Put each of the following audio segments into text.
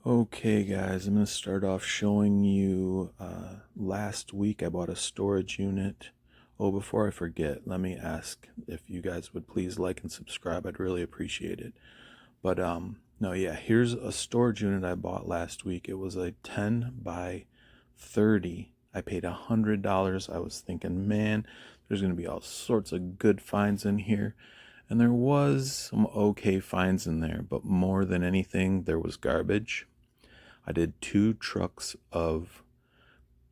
Okay, guys, I'm going to start off showing you last week I bought a storage unit. Oh, before I forget, let me ask if you guys would please like and subscribe. I'd really appreciate it. But no, yeah, here's a storage unit I bought last week. It was a 10 by 30. I paid $100. I was thinking, man, there's going to be all sorts of good finds in here. And there was some okay finds in there, but more than anything, there was garbage. I did 2 trucks of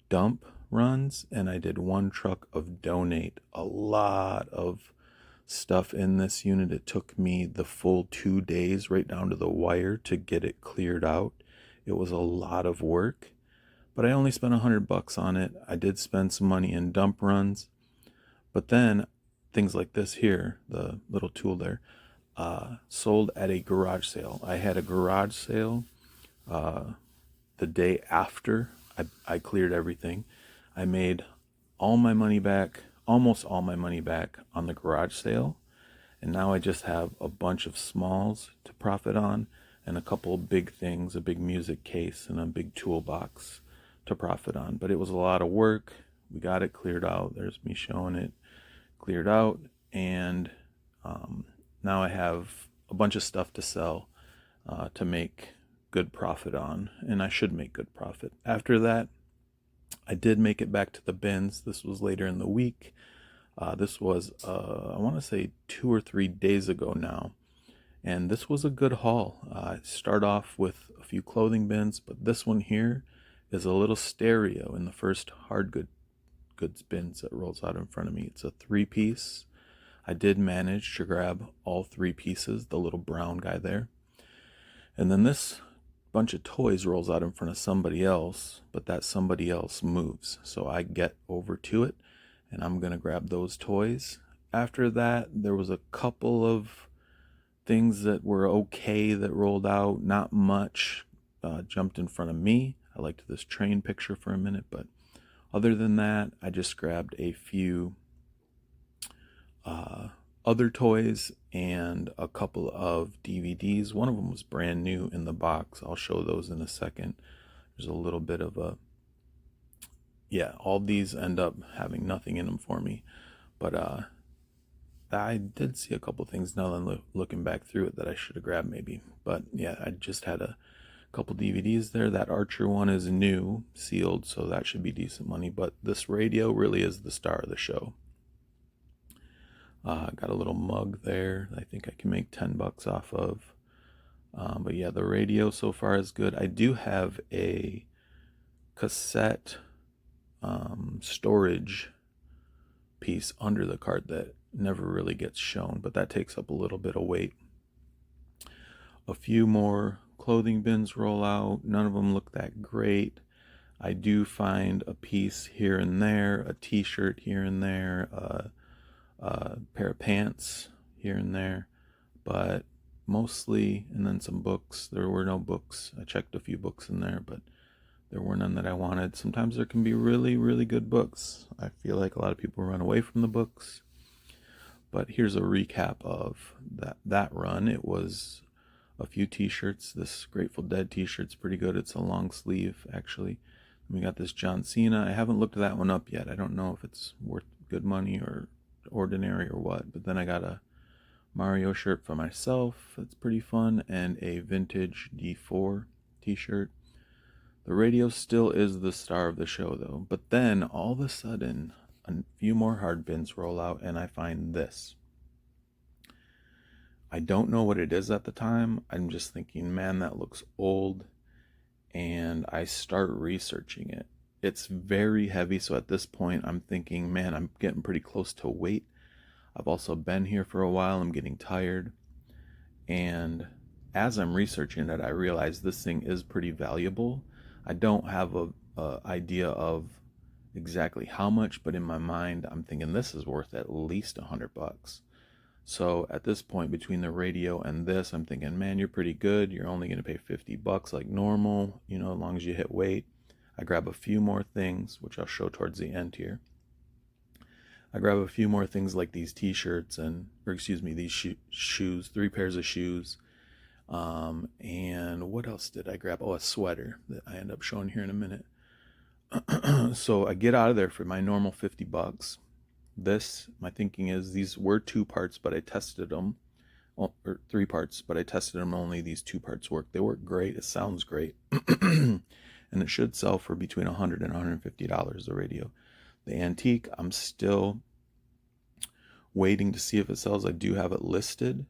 dump runs and I did 1 truck of donate. A lot of stuff in this unit. It took me the full 2 days right down to the wire to get it cleared out. It was a lot of work, but I only spent $100 on it. I did spend some money in dump runs, but then things like this here, the little tool there, sold at a garage sale. I had a garage sale the day after I cleared everything. I made all my money back, almost all my money back on the garage sale. And now I just have a bunch of smalls to profit on and a couple of big things, a big music case and a big toolbox to profit on. But it was a lot of work. We got it cleared out. There's me showing it cleared out. And now I have a bunch of stuff to sell to make good profit on, and I should make good profit. After that, I did make it back to the bins. This was later in the week. This was, I want to say 2 or 3 days ago now, and this was a good haul. I start off with a few clothing bins, but this one here is a little stereo in the first goods bins that rolls out in front of me. It's a 3-piece. I did manage to grab all 3 pieces, the little brown guy there. And then this bunch of toys rolls out in front of somebody else, but that somebody else moves. So I get over to it and I'm going to grab those toys. After that, there was a couple of things that were okay that rolled out, not much jumped in front of me. I liked this train picture for a minute, but other than that, I just grabbed a few other toys and a couple of DVDs. One of them was brand new in the box. I'll show those in a second. There's a little bit of a, yeah, all these end up having nothing in them for me. But I did see a couple things now that I'm looking back through it that I should have grabbed maybe. But yeah, I just had a couple DVDs there. That Archer one is new, sealed, so that should be decent money. But this radio really is the star of the show. Got a little mug there I think I can make $10 off of. But yeah, the radio so far is good. I do have a cassette storage piece under the cart that never really gets shown, but that takes up a little bit of weight. A few more clothing bins roll out. None of them look that great. I do find a piece here and there, a t-shirt here and there, a pair of pants here and there, but mostly, and then some books. There were no books. I checked a few books in there, but there were none that I wanted. Sometimes there can be really, really good books. I feel like a lot of people run away from the books. But here's a recap of that run. It was a few t-shirts. This Grateful Dead t-shirt's pretty good. It's a long sleeve, actually. We got this John Cena. I haven't looked that one up yet. I don't know if it's worth good money or ordinary or what. But then I got a Mario shirt for myself. That's pretty fun. And a vintage D4 t-shirt. The radio still is the star of the show, though. But then, all of a sudden, a few more hard bins roll out, and I find this. I don't know what it is at the time. I'm just thinking, man, that looks old. And I start researching it. It's very heavy, so at this point, I'm thinking, man, I'm getting pretty close to weight. I've also been here for a while. I'm getting tired. And as I'm researching it, I realize this thing is pretty valuable. I don't have a idea of exactly how much, but in my mind, I'm thinking this is worth at least $100. So at this point, between the radio and this, I'm thinking, man, you're pretty good. You're only going to pay $50 like normal, as long as you hit weight. I grab a few more things, which I'll show towards the end here. I grab a few more things like these t-shirts these shoes, 3 pairs of shoes, And what else did I grab? Oh, a sweater that I end up showing here in a minute. So I get out of there for my normal $50. My thinking is these were 2 parts, but I tested them, or 3 parts, but I tested them, only these 2 parts work. They work great. It sounds great. And it should sell for between $100 and $150, the radio. The antique, I'm still waiting to see if it sells. I do have it listed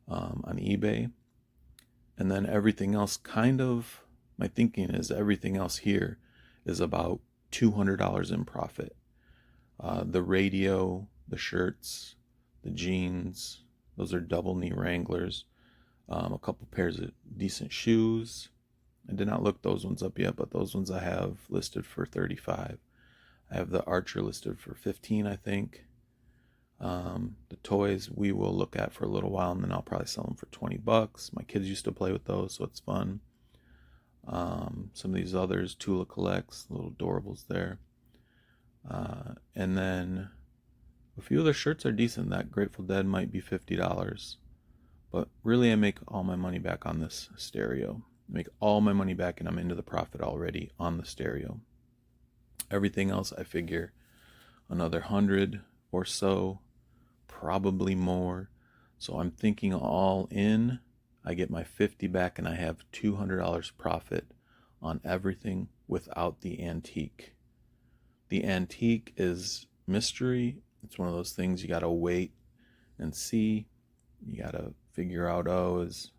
on eBay. And then everything else, my thinking is everything else here is about $200 in profit. The radio, the shirts, the jeans, those are double knee Wranglers. A couple pairs of decent shoes. I did not look those ones up yet, but those ones I have listed for $35. I have the Archer listed for $15, I think. The toys we will look at for a little while, and then I'll probably sell them for $20. My kids used to play with those, so it's fun. Some of these others, Tula collects, little adorables there. And then a few of the shirts are decent. That Grateful Dead might be $50. But really, I make all my money back on this stereo. I make all my money back, and I'm into the profit already on the stereo. Everything else, I figure another 100 or so, probably more. So I'm thinking all in, I get my 50 back, and I have $200 profit on everything without the antique. The antique is mystery. It's one of those things you gotta wait and see. You gotta figure out, is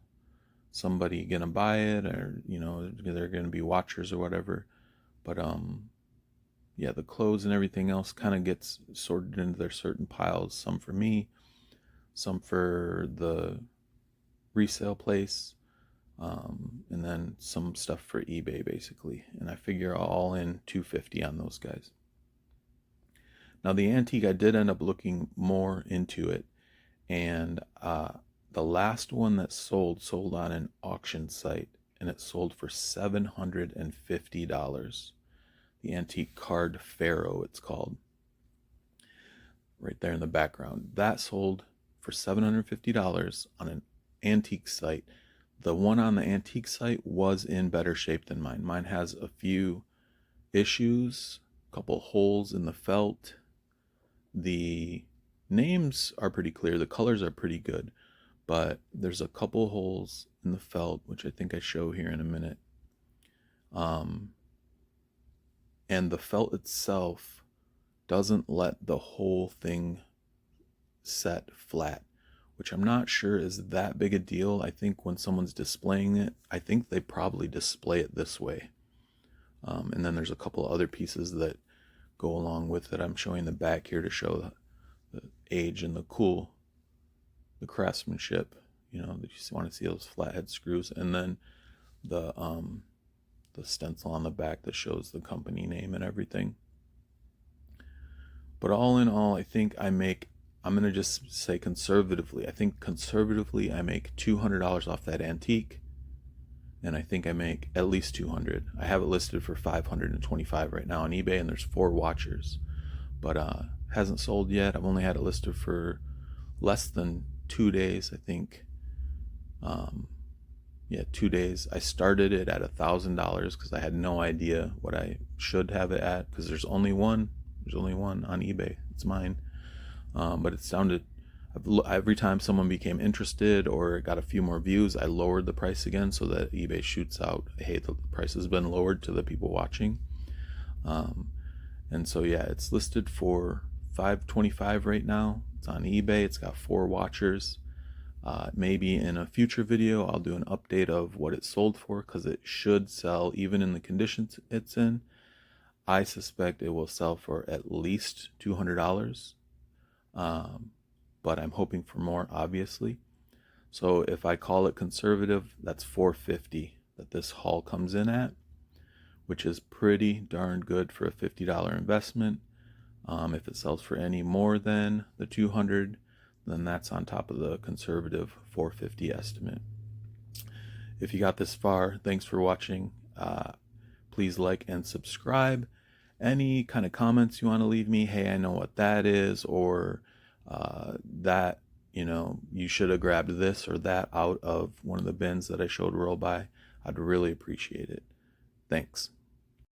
somebody gonna buy it, or they're gonna be watchers or whatever. But yeah, the clothes and everything else kind of gets sorted into their certain piles. Some for me, some for the resale place, and then some stuff for eBay, basically. And I figure all in $250 on those guys. Now the antique, I did end up looking more into it, and the last one that sold on an auction site, and it sold for $750. The antique card Pharaoh, it's called, right there in the background. That sold for $750 on an antique site. The one on the antique site was in better shape than mine. Mine has a few issues, a couple holes in the felt. The names are pretty clear, the colors are pretty good, but there's a couple holes in the felt, which I think I show here in a minute. And the felt itself doesn't let the whole thing set flat, which I'm not sure is that big a deal. I think when someone's displaying it, I think they probably display it this way. And then there's a couple other pieces that go along with it. I'm showing the back here to show the age and the craftsmanship. That you want to see those flathead screws, and then the stencil on the back that shows the company name and everything. But all in all, I think I'm going to just say conservatively, I make $200 off that antique, and I think I make at least $200. I have it listed for $525 right now on eBay, and there's 4 watchers, but hasn't sold yet. I've only had it listed for less than 2 days, I think. 2 days. I started it at $1,000 because I had no idea what I should have it at, because there's only one on eBay. It's mine. But it sounded, every time someone became interested or got a few more views, I lowered the price again so that eBay shoots out, hey, the price has been lowered to the people watching. And so yeah, it's listed for $525 right now. It's on eBay. It's got 4 watchers. Maybe in a future video I'll do an update of what it sold for, because it should sell even in the conditions it's in. I suspect it will sell for at least $200, but I'm hoping for more, obviously. So if I call it conservative, that's $450 that this haul comes in at, which is pretty darn good for a $50 investment. If it sells for any more than the $200, then that's on top of the conservative $450 estimate. If you got this far, thanks for watching. Please like and subscribe. Any kind of comments you want to leave me, hey, I know what that is, or that you should have grabbed this or that out of one of the bins that I showed roll by, I'd really appreciate it. Thanks.